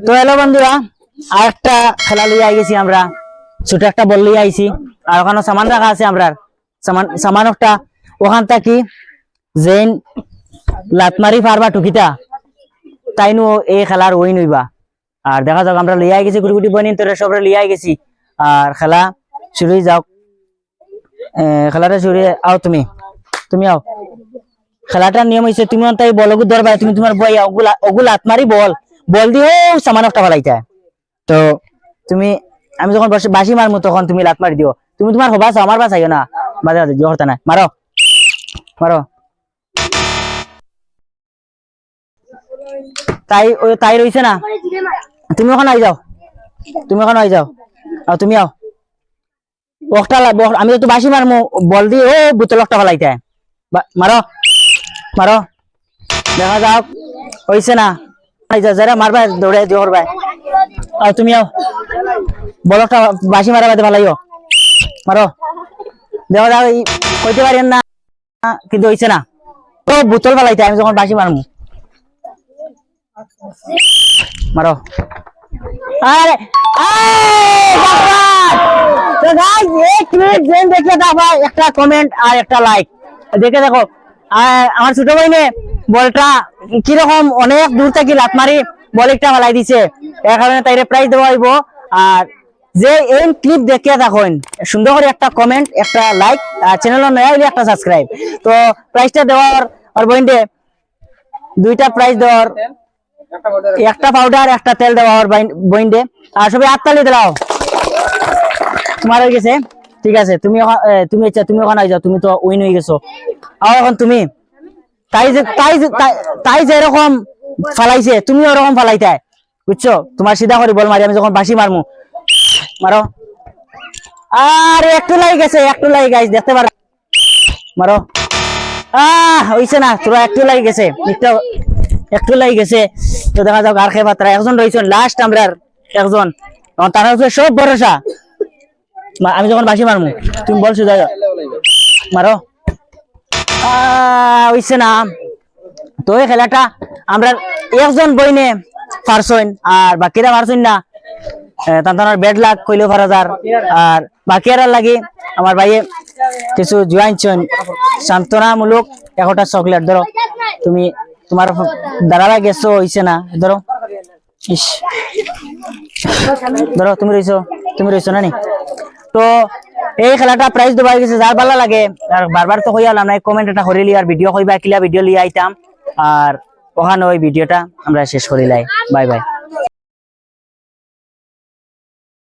তো হ্যালো বন্ধুরা, আর একটা খেলা লিয়ে আই গেছি আমরা। ছোট একটা বল লিয়ে আইছি, আর ওখানে সামান রাখা আছে আমরা। সামান একটা ওখান থেকে যেন লাতমারি পারবা টুকিটা তাইনু এই খেলার ওই নইবা। আর দেখা যাক আমরা লিয়ে আই গেছি, গুটি গুটি বনিন তোরা সবরে লিয়ে আই গেছি। আর খেলা শুরু যাও, খেলাটা শুরু আও। তুমি আও। খেলাটার নিয়ম হয়েছে তুমি তাই বলগু ধরবা, তুমি তোমার বই ওগুল আত্মারি বল দিয়ে সামান একটা ফেলাইতে। তো তুমি আমি যখন বাসি মারমু তখন তুমি লাত মারি দিও। তুমি তোমার হবা চাও, আমার বা চাইও না, বাজে বাজে জোর না। মারো মারো। তাই রইছে না, তুমি ওখানে আই যাও, আর তুমি আও। আমি তো বাসি মারমু বল দিয়ে ও বোতল একটা ফেলাইতে। মারো মারো, দেখা যাক হইছে না। যারা মারবা দৌড়ে জোর ভাই। আর তুমি আও, বলটা বাসি মারা বাদে ভালাইও। মারো, দেখা যাক কইতে পারেন না কিন্তু হইছে না। ও বোতল ফেলাইতে আমি যখন বাসি মারমু। মারো। আরে তো গাইস এক মিনিট জেন দেখে দাও ভাই, একটা কমেন্ট আর একটা লাইক দেখে দেখো। আমার ছোট ভাইনে বলটা কিরকম অনেক দূর থেকে লাত মারি বল একটা ফেলাই দিছে, এর কারণে তাইরে প্রাইজ দেওয়া হইব। আর যে এই ক্লিপ দেখে দেখেন সুন্দর করে একটা কমেন্ট, একটা লাইক, আর চ্যানেল নয়া হইলে একটা সাবস্ক্রাইব। তো প্রাইজটা দেওয়ার আর বইন্ডে দুইটা প্রাইজ দেওয়ার, একটা পাউডার একটা তেল দেওয়ার বইন্ডে। আর সবাই হাততালি দাও, তোমার হয়ে গেছে। ঠিক আছে, তুমি ওখানে যাও, তুমি তো উইন হয়ে গেছো। আর এখন তুমি তাই যে এরকম ফালাইছে তুমি ওরকম ফালাইতে, বুঝছো? তোমার সিধা করে বল মারি আমি যখন বাসি মারমু। মারো। আর একটু লাগে গেছে, গাইস দেখতে পারো। মারো। হইছে না, তোরা একটু লাগে গেছে, একটু লাগে গেছে। তো দেখা যাক আর খেয়ে পাত্রা একজন রয়েছেন লাস্ট, আমরা একজন তারা সব ভরসা। আমি যখন বাসি মারমু তুমি বলছো যাই মারো। হইছে না। তো এই খেলাটা আমরা একজন বইনে পারছইন, আর বাকিরা পারছইন না। তার বেড লাগ কইলেও পারা যার। আর বাকিরা লাগি আমার ভাইয়ে কিছু জুয়াইনছইন সান্ত্বনামূলক একটা চকলেট। ধরো তুমি তোমার দাঁড়ালা গেছো, হইছে না। ধরো ইস, ধরো তুমি রইছো না নি। তো এই খেলাটা প্রাইজ দেওয়া গেছে যার ভালো লাগে। আর বারবার তো কইয়ালাম না, কমেন্ট একটা করিলি আর ভিডিও কইবা কিলা ভিডিও লিয়ে আইতাম। আর ওখানে ওই ভিডিওটা আমরা শেষ করিলাই। Bye bye.